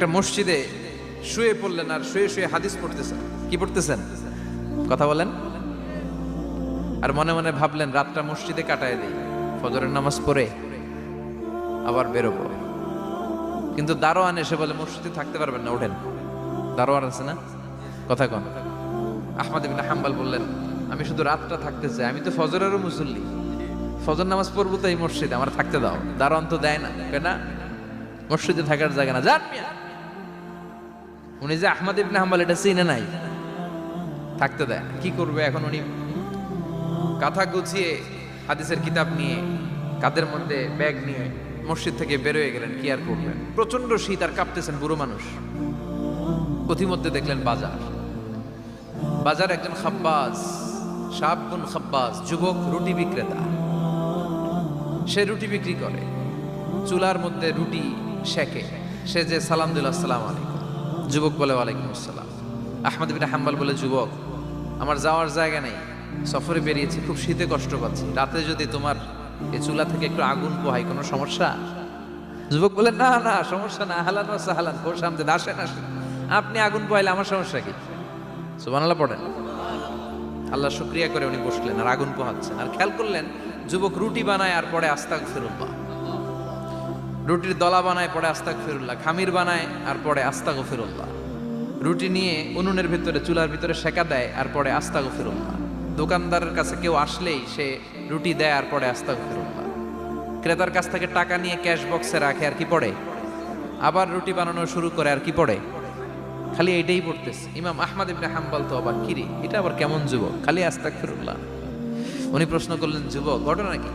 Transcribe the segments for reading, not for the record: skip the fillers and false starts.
একটা মসজিদে শুয়ে পড়লেন আর শুয়ে শুয়ে হাদিস পড়তেছেন। কি পড়তেছেন? কথা বলেন। আর মনে মনে ভাবলেন রাতটা মসজিদে কাটায় দিই, ফজরের নামাজ পড়ে আবার বেরোবো। কিন্তু দারোয়ান এসে বলে মসজিদে থাকতে পারবেন না, ওঠেন। দারোয়ান আছে না? কথা কন। আহমদ ইবনে হাম্বল বললেন আমি শুধু রাতটা থাকতে চাই, আমি তো ফজরেরও মুসল্লি, ফজর নামাজ পড়বো তো এই মসজিদে, আমার থাকতে দাও। দারোয়ান তো দেয় না, কেন? মসজিদে থাকার জায়গা না, যান মিয়া। উনি যে আহমদ ইবনে হাম্বল এটা চিনে নাই, থাকতে দেয়। কি করবে এখন? উনি কাঁথা গুছিয়ে হাদিসের কিতাব নিয়ে কাঁধের মধ্যে ব্যাগ নিয়ে মসজিদ থেকে বেরোয় গেলেন। কি আর করবেন, প্রচন্ড শীত আর কাঁপতেছেন বুড়ো মানুষ। পথিমধ্যে দেখলেন বাজার একজন খাব্বাজ, শাবুন খাব্বাজ, যুবক রুটি বিক্রেতা। সে রুটি বিক্রি করে, চুলার মধ্যে রুটি সেকে। সে যে সালাম দিল আসসালামু আলাইকুম, যুবক বলে ওয়ালাইকুম আসসালাম। আহমদ ইবনে হাম্বল বলে যুবক আমার যাওয়ার জায়গা নেই, সফরে বেরিয়েছি, খুব শীতে কষ্ট পাচ্ছি, রাতে যদি তোমার এই চুলা থেকে একটু আগুন পোহাই কোনো সমস্যা? যুবক বলে না না সমস্যা না, আহলান ওয়া সাহলান, কোর্স আমতে আসেন আসেন, আপনি আগুন পোহাইলে আমার সমস্যা কি? সুবহানাল্লাহ পড়েন। আল্লাহ শুকরিয়া করে উনি বসলেন আর আগুন পোহাচ্ছেন। আর খেয়াল করলেন যুবক রুটি বানায় আর পরে আস্তাগফিরুল্লাহ, রুটির দলা বানায় পরে আস্তাগফিরুল্লাহ, খামির বানায় আর পরে আস্তাগফিরুল্লাহ, রুটি নিয়ে উনুনের ভিতরে চুলার ভিতরে সেকা দেয় আর পরে আস্তাগফিরুল্লাহ। দোকানদারের কাছে কেউ আসলেই সে রুটি দেয় আর পরে আস্তাগফিরুল্লাহ। ক্রেতার কাছ থেকে টাকা নিয়ে ক্যাশ বক্সে রাখে আর কি পড়ে, আবার রুটি বানানো শুরু করে আর কি পড়ে, খালি এইটাই পড়তেছে। ইমাম আহমদ ইবনে হাম্বল তো আবার কিরে, এটা আবার কেমন যুবক, খালি আস্তাগফিরুল্লাহ। উনি প্রশ্ন করলেন যুবক ঘটনা কি?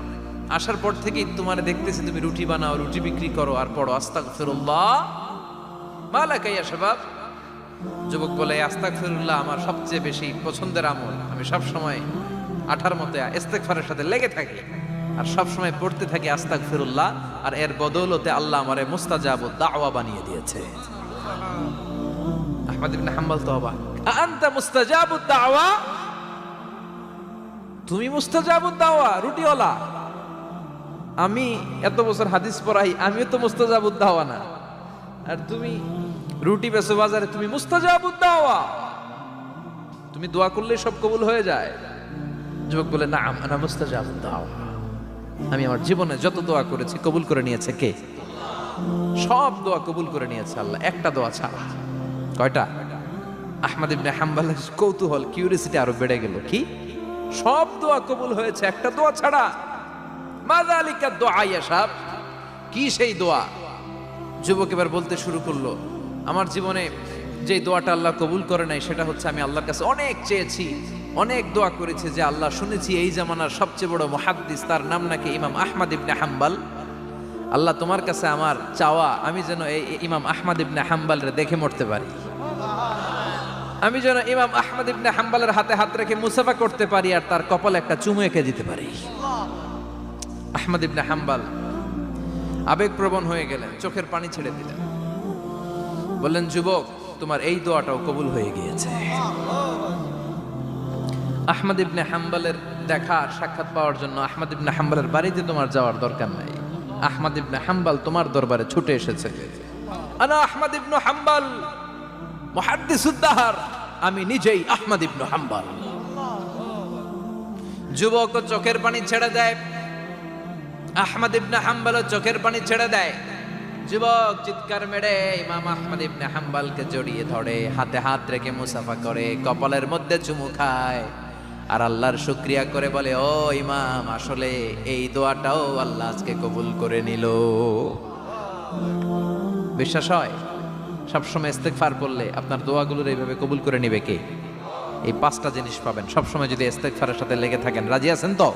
আসার পর থেকেই তোমার দেখতেছি তুমি রুটি বানাও, রুটি বিক্রি করো আর পড়ো আস্তাগফিরুল্লাহ, মালাকা ইয়া শাবাব। যুবক বলে আস্তাগফিরুল্লাহ আমার সবচেয়ে বেশি পছন্দের আমল, আমি সব সময় আঠার মতো ইস্তেগফারের সাথে লেগে থাকি আর সব সময় পড়তে থাকি আস্তাগফিরুল্লাহ, আর এর বদৌলতে আল্লাহ আমারে মুস্তাজাবুদ দাওয়া বানিয়ে দিয়েছে। আহমদ ইবনে হাম্বল তো অবাক, আনতা মুস্তাজাবুদ দাওয়া, তুমি মুস্তাজাবুদ দাওয়া রুটিওয়ালা? আমি এত বছর হাদিস পড়াই, আমিও তো মুস্তাজাবুদ দাওয়া না, আর তুমি রুটি বেচো বাজারে, তুমি মুস্তাজাবুদ দাওয়া, তুমি দোয়া করলেই সব কবুল হয়ে যায়? যুবক বলে না আনা মুস্তাজাবুদ দাওয়া, আমি আমার জীবনে যত দোয়া করেছি কবুল করে নিয়েছে কে? সব দোয়া কবুল করে নিয়েছে আল্লাহ, একটা দোয়া ছাড়া। কয়টা? আহমদ ইবনে হাম্বলের কৌতূহল, কিউরিসিটি আরো বেড়ে গেল। কি? সব দোয়া কবুল হয়েছে একটা দোয়া ছাড়া? মাযালিকা দোয়া ইয়া শাব, কি সেই দোয়া? যুবক এবার বলতে শুরু করলো আমার জীবনে যে দোয়াটা আল্লাহ কবুল করে নাই সেটা হচ্ছে আমি আল্লাহর কাছে অনেক চেয়েছি, অনেক দোয়া করেছি যে আল্লাহ শুনেছি এই জামানার সবচেয়ে বড় মুহাদ্দিস, তার নাম নাকি ইমাম আহমদ ইবনে হাম্বল। আল্লাহ তোমার কাছে আমার চাওয়া আমি যেন এই ইমাম আহমদ ইবনে হাম্বলরে দেখে মরতে পারি, আমি যেন ইমাম আহমদ ইবনে হাম্বলের হাতে হাত রেখে মুসাফা করতে পারি আর তার কপালে একটা চুমু এঁকে দিতে পারি। আহমদ ইবনে হাম্বল আবেগপ্রবণ হয়ে গেলেন, চোখের পানি ছেড়ে দিলেন, বললেন যুবক তোমার এই দোয়াটাও কবুল হয়ে গিয়েছে। আহমদ ইবনে হাম্বলের দেখা সাক্ষাৎ পাওয়ার জন্য আহমদ ইবনে হাম্বলের বাড়িতে তোমার যাওয়ার দরকার নাই, আহমদ ইবনে হাম্বল তোমার দরবারে ছুটে এসেছে। আনা আহমদ ইবনে হাম্বল মুহাদ্দিসুদ দাহর, আমি নিজেই আহমদ ইবনে হাম্বল। যুবক চোখের পানি ছেড়ে দেয়, আহমদ ইবনে হাম্বল চোখের পানি ছেড়ে দেয়। যুবক চিৎকার মেরে ইমাম আহমদ ইবনে হাম্বলকে জড়িয়ে ধরে, হাতে হাত রেখে মুসাফা করে, কপালের মধ্যে চুমু খায় আর আল্লাহর শুকরিয়া করে বলে ও ইমাম, আসলে এই দোয়াটাও আল্লাহ আজকে কবুল করে নিল। বিশ্বাস হয়? সবসময় ইস্তেগফার করলে আপনার দোয়াগুলোর এইভাবে কবুল করে নিবে কে? এই পাঁচটা জিনিস পাবেন সবসময় যদি ইস্তেগফারের সাথে লেগে থাকেন। রাজি আছেন তো?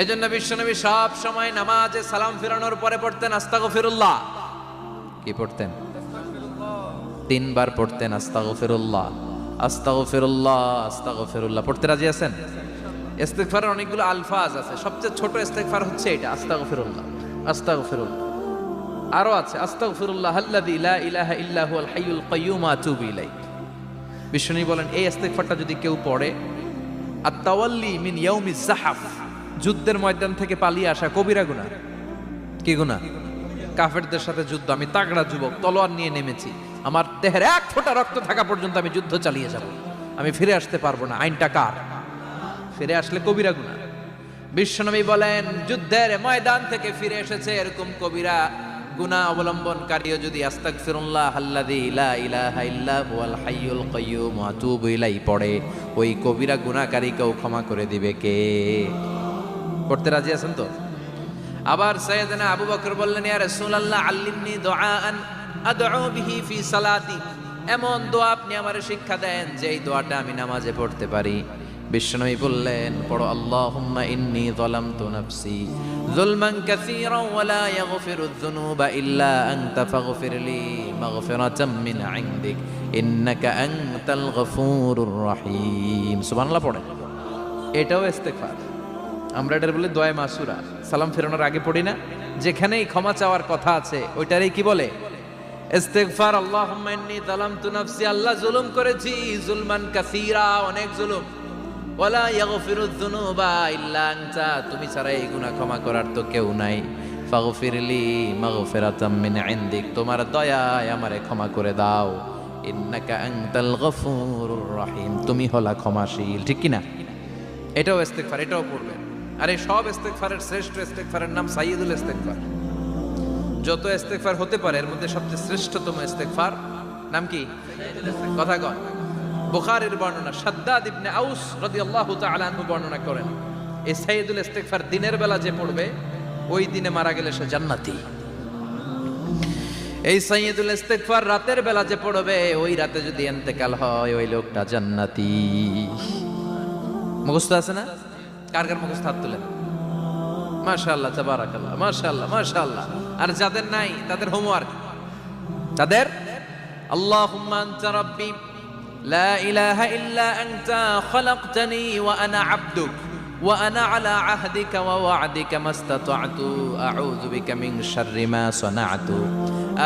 এজন্য বিশ্বনবী সব সময় নামাজে সালাম ফিরানোর পরে পড়তেন আস্তাগফিরুল্লাহ। কি পড়তেন? 3 বার পড়তেন আস্তাগফিরুল্লাহ, আস্তাগফিরুল্লাহ, আস্তাগফিরুল্লাহ। পড়তে রাজি আছেন? ইস্তেগফারের অনেকগুলো আলফাজ আছে, সবচেয়ে ছোট ইস্তেগফার হচ্ছে এটা, আস্তাগফিরুল্লাহ, আস্তাগফিরুল্লাহ। আরো আছে আস্তাগফিরুল্লাহ আল্লাযী লা ইলাহা ইল্লা হুয়াল হাইয়ুল কাইয়্যুম আতুবু ইলাইহি। বিশ্বনবী বলেন এই ইস্তেগফারটা যদি কেউ পড়ে, আত-তাওয়াল্লি মিন ইয়াউমিজ যাহাফ, যুদ্ধের ময়দান থেকে পালিয়ে আসা কবিরা গুনাহ। কি গুনাহ? কাফেরদের সাথে যুদ্ধ, আমি তাগড়া যুবক, তলোয়ার নিয়ে নেমেছি, আমার দেহের এক ফোঁটা রক্ত থাকা পর্যন্ত আমি যুদ্ধ চালিয়ে যাব, আমি ফিরে আসতে পারবো না। আইনটা কার? ফিরে আসলে কবিরা গুনাহ। বিশ্বনবী বলেন, যুদ্ধের ময়দান থেকে ফিরে এসেছে এরকম কবিরা গুনাহ অবলম্বনকারীও যদি আস্তাগফিরুল্লাহ আল্লাযী লা ইলাহা ইল্লা হুয়াল হাইয়ুল কাইয়্যুম ওয়া আতুবু ইলাইহি পড়ে, ওই কবিরা গুনাহকারীকেও ক্ষমা করে দিবে কে? পড়তে রাজি আছেন তো? আবার সাইয়েদনা আবু বকর বললেন, ইয়া রাসূলুল্লাহ আল্লিমনি দুআআন আদউ বিহি ফি সালাতি, এমন দোয়া আপনি আমারে শিক্ষা দেন যে এই দোয়াটা আমি নামাজে পড়তে পারি। বিশ্বনবী বললেন, পড়ো আল্লাহুম্মা ইন্নী যালামতু নাফসি যুলমান কাসীরান ওয়া লা ইয়াগফিরুয যুনুবা ইল্লা আনতা ফাগফিরলি মাগফিরাতাম মিন ইনদিক ইন্নাকা আনতাল গফুরুর রহিম। সুবহানাল্লাহ পড়ে। এটাও ইস্তেগফার। আমরা এটার বলে দোয়া মাসুরা, সালাম ফেরানোর আগে পড়ি না? যেখানেই ক্ষমা চাওয়ার কথা আছে ওইটারই কি বলে? ইস্তেগফার। আল্লাহুম্মা ইন্নী যালামতু নাফসি, আল্লাহ জুলুম করেছি, যুলমান কাসীরা, অনেক জুলুম, ওয়ালা ইয়াগফিরুয যুনুবা ইল্লা আনতা, তুমি ছাড়া এই গুনাহ ক্ষমা করার তো কেউ নাই। ফাগফিরলি মাগফিরাতাম মিন ইনদিক, তোমার দয়ায় আমারে ক্ষমা করে দাও। ইন্নাকা আনতাল গফুরুর রহিম, তুমি হলা ক্ষমাশীল। ঠিক কি না? এটাও ইস্তেগফার, এটাও পড়বেন। আর এই সব ইস্তেগফারের শ্রেষ্ঠ ইস্তেগফারের নাম সাইয়্যিদুল ইস্তেগফার। যত ইস্তেগফার হতে পারে এর মধ্যে সবচেয়ে শ্রেষ্ঠতম ইস্তেগফার নাম কি? কথা কন। বুখারীর বর্ণনা, শাদ্দাদ ইবনে আউস রাদিয়াল্লাহু তাআলা আনহু বর্ণনা করেন, এই সাইয়্যিদুল ইস্তেগফার দিনের বেলা যে পড়বে ওই দিনে মারা গেলে সে জান্নাতি। এই সাইয়্যিদুল ইস্তেগফার রাতের বেলা যে পড়বে ওই রাতে যদি ইন্তেকাল হয় ওই লোকটা জান্নাতি। মুখস্থ আছে না? কার কার মুখস্থ? হাত তুলেন। মাশাআল্লাহ, তাবারাকাল্লাহ, মাশাআল্লাহ, মাশাআল্লাহ। আর যাদের নাই তাদের হোমওয়ার্ক, তাদের আল্লাহুম্মা আনতা রাব্বি লা ইলাহা ইল্লা আনতা খালাকতানি ওয়া আনা আবদুক ওয়া আনা আলা আহদিকা ওয়া ওয়া'দিকা মাস্তাতা'তু আউযু বিকা মিন শাররি মা সানা'তু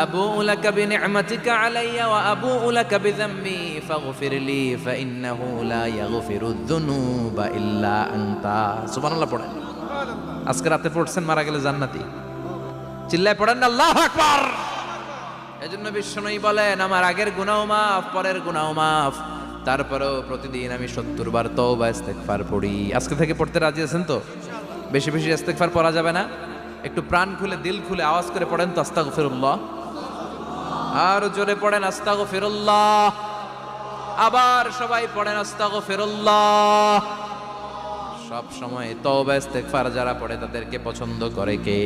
আবুউ লাকা বিনি'মাতিকা আলাইয়া ওয়া আবুউ লাকা বিযামবি ফাগফিরলি ফাইন্নাহু লা ইয়াগফিরুয যুনুবা ইল্লা আনতা। সুবহানাল্লাহ পড়েন। আজকে রাতে পড়ছেন, মারা গেলে জান্নাতি। চিল্লায় পড়েন না আল্লাহু আকবার। এজন্য বিশ্বনবী বলেন, আমার আগের গুনাহ মাফ, পরের গুনাহ মাফ, তারপরেও প্রতিদিন আমি 70 বার তওবা ইস্তেগফার পড়ি। আজকে থেকে পড়তে রাজি আছেন তো? বেশি বেশি ইস্তেগফার পড়া যাবে না? একটু প্রাণ খুলে, দিল খুলে আওয়াজ করে পড়েন তো আস্তাগফিরুল্লাহ। আর জোরে পড়েন আস্তাগফিরুল্লাহ। আবার সবাই পড়েন আস্তাগফিরুল্লাহ। সব সময় তওবা ইস্তেগফার যারা পড়ে তাদেরকে পছন্দ করে কে?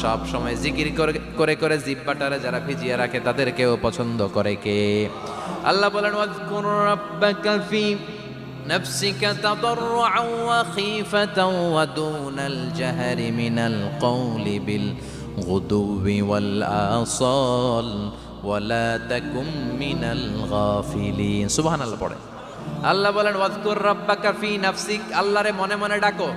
সব সময় জিকির করে করে জিহ্বাটারে যারা ভিজিয়ে রাখে তাদেরকেও পছন্দ করে কে? আল্লাহ বলেন, ওয়াজকুর রাব্বাকা ফি নাফসিকা তাদাররুআন ওয়া খীফাতান ওয়া দুনাল জাহরি মিনাল কওলি বিল গুদুবি ওয়াল আসাল ওয়া লা তাকুম মিনাল গাফিলিন। সুবহানাল্লাহ পড়ে। আল্লাহ বলেন, ওয়াজকুর রাব্বাকা ফি নাফসিক, আল্লাহরে মনে মনে ডাকো।